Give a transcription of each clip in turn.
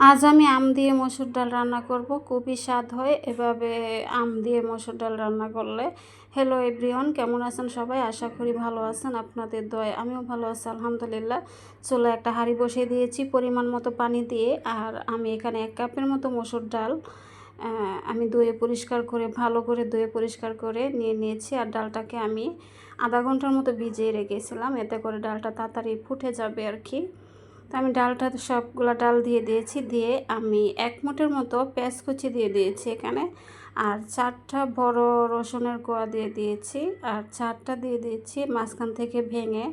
আজ আমি আম দিয়ে মসুর ডাল রান্না করব, খুবই স্বাদ হয় এভাবে আম দিয়ে মসুর ডাল রান্না করলে। হ্যালো এভরিওয়ান, কেমন আছেন সবাই? আশা করি ভালো আছেন, আপনাদের দয়ায় আমিও ভালো আছি আলহামদুলিল্লাহ। চুলায় একটা হাঁড়ি বসিয়ে দিয়েছি পরিমাণ মতো পানি দিয়ে, আর আমি এখানে 1 কাপের মতো মসুর ডাল আমি ধুয়ে পরিষ্কার করে ভালো করে ধুয়ে পরিষ্কার করে নিয়ে নিয়েছি। আর ডালটাকে আমি আধা ঘন্টার মতো ভিজিয়ে রেখেছিলাম, এতে করে ডালটা তাড়াতাড়ি ফুটে যাবে আর কি। তো আমি ডালটা সবগুলো ডাল দিয়ে দিয়েছি, দিয়ে আমি 1 মুঠের মতো পেঁয়াজ কুচি দিয়ে দিয়েছি এখানে, আর 4টা বড় রসুনের কোয়া দিয়ে দিয়েছি, আর 4টা দিয়ে দিয়েছি মাঝখান থেকে ভেঙে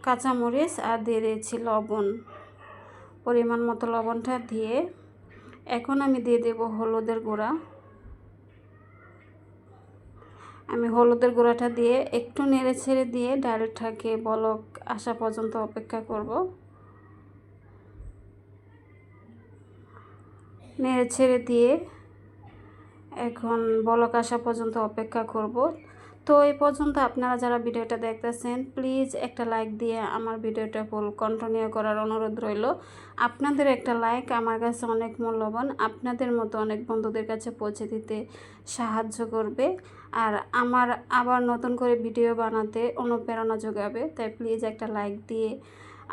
কাঁচামরিচ, আর দিয়ে দিয়েছি লবণ, পরিমাণ মতো লবণটা দিয়ে এখন আমি দিয়ে দেব হলুদের গুঁড়া। আমি হলুদের গুঁড়াটা দিয়ে একটু নেড়ে ছেড়ে দিয়ে ডালটাকে বলক আসা পর্যন্ত অপেক্ষা করব। নেড়ে ছেড়ে দিয়ে এখন বলক আসা পর্যন্ত অপেক্ষা করব। তো এই পর্যন্ত আপনারা যারা ভিডিওটা দেখতেছেন প্লিজ একটা লাইক দিয়ে আমার ভিডিওটা ফুল কন্টিনিউ করার অনুরোধ রইল। আপনাদের একটা লাইক আমার কাছে অনেক মূল্যবান, আপনাদের মতো অনেক বন্ধুদের কাছে পৌঁছে দিতে সাহায্য করবে, আর আমার আবার নতুন করে ভিডিও বানাতে অনুপ্রেরণা যোগাবে। তাই প্লিজ একটা লাইক দিয়ে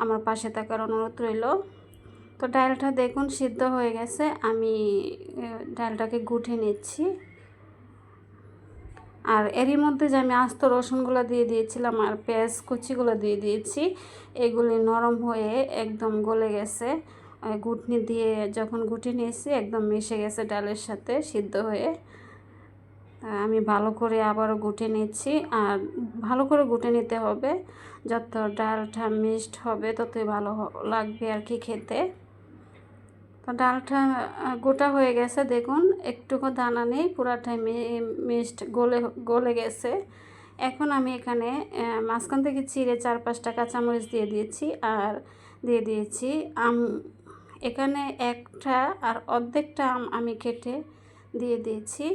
আমার পাশে থাকার অনুরোধ রইল। তো ডালটা দেখুন সিদ্ধ হয়ে গেছে, আমি ডালটাকে গুটে নিচ্ছি। আর এরই মধ্যে যে আমি আস্ত রসুনগুলো দিয়ে দিয়েছিলাম আর পেঁয়াজ কুচিগুলো দিয়ে দিয়েছি, এগুলি নরম হয়ে একদম গলে গেছে। ঘুটনি দিয়ে যখন গুটে নিয়েছি একদম মিশে গেছে ডালের সাথে সিদ্ধ হয়ে। আমি ভালো করে আবারও গুটে নিচ্ছি, আর ভালো করে গুটে নিতে হবে, যত ডালটা মিক্সড হবে ততই ভালো লাগবে আর কি খেতে। তো ডালটা গোটা হয়ে গেছে, দেখুন একটুকু দানা নেই, পুরাটাই মিক্সড গলে গেছে। এখন আমি এখানে মাঝখান থেকে চিড়ে 4-5টা কাঁচামরিচ দিয়ে দিয়েছি, আর দিয়ে দিয়েছি আম। এখানে একটা আর অর্ধেকটা আম আমি কেটে দিয়ে দিয়েছি,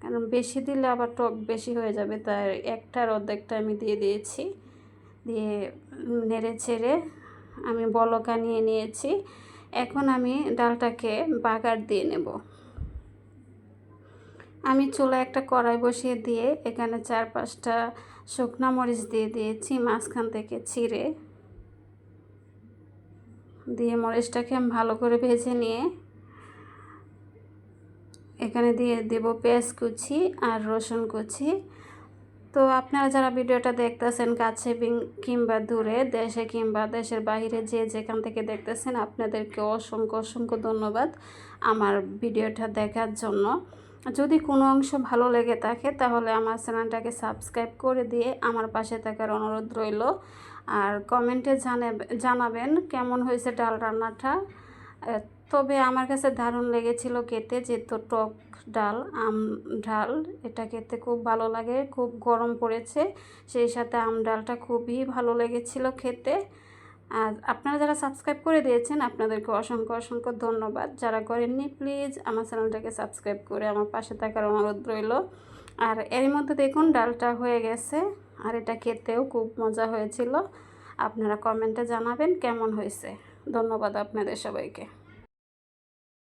কারণ বেশি দিলে আবার টক বেশি হয়ে যাবে, তাই একটার অর্ধেকটা আমি দিয়ে দিয়েছি। দিয়ে নেড়ে ছেড়ে আমি বলকা নিয়ে নিয়েছি। এখন আমি ডালটাকে বাগার দিয়ে নেব। আমি চুলায় একটা কড়াই বসিয়ে দিয়ে এখানে 4-5টা শুকনো মরিচ দিয়ে দিয়েছি মাঝখান থেকে ছিঁড়ে, দিয়ে মরিচটাকে আমি ভালো করে ভেজে নিয়ে এখানে দিয়ে দেব পেঁয়াজ কুচি আর রসুন কুচি। তো আপনারা যারা ভিডিওটা দেখতেছেন কাছে কিংবা দূরে, দেশে কিংবা দেশের বাইরে, যে যেখান থেকে দেখতেছেন আপনাদেরকে অসংখ্য অসংখ্য ধন্যবাদ আমার ভিডিওটা দেখার জন্য। যদি কোনো অংশ ভালো লেগে থাকে তাহলে আমার চ্যানেলটাকে সাবস্ক্রাইব করে দিয়ে আমার পাশে থাকার অনুরোধ রইল, আর কমেন্টে জানাবেন কেমন হয়েছে ডাল রান্নাটা। তবে আমার কাছে দারুণ লেগেছিল খেতে, যেহেতু টক ডাল, আম ডাল, এটা খেতে খুব ভালো লাগে। খুব গরম পড়েছে, সেই সাথে আম ডালটা খুবই ভালো লেগেছিল খেতে। আর আপনারা যারা সাবস্ক্রাইব করে দিয়েছেন আপনাদেরকে অসংখ্য অসংখ্য ধন্যবাদ। যারা করেননি প্লিজ আমার চ্যানেলটাকে সাবস্ক্রাইব করে আমার পাশে থাকার অনুরোধ রইল। আর এর মধ্যে দেখুন ডালটা হয়ে গেছে, আর এটা খেতেও খুব মজা হয়েছিল। আপনারা কমেন্টে জানাবেন কেমন হয়েছে। ধন্যবাদ আপনাদের সবাইকে।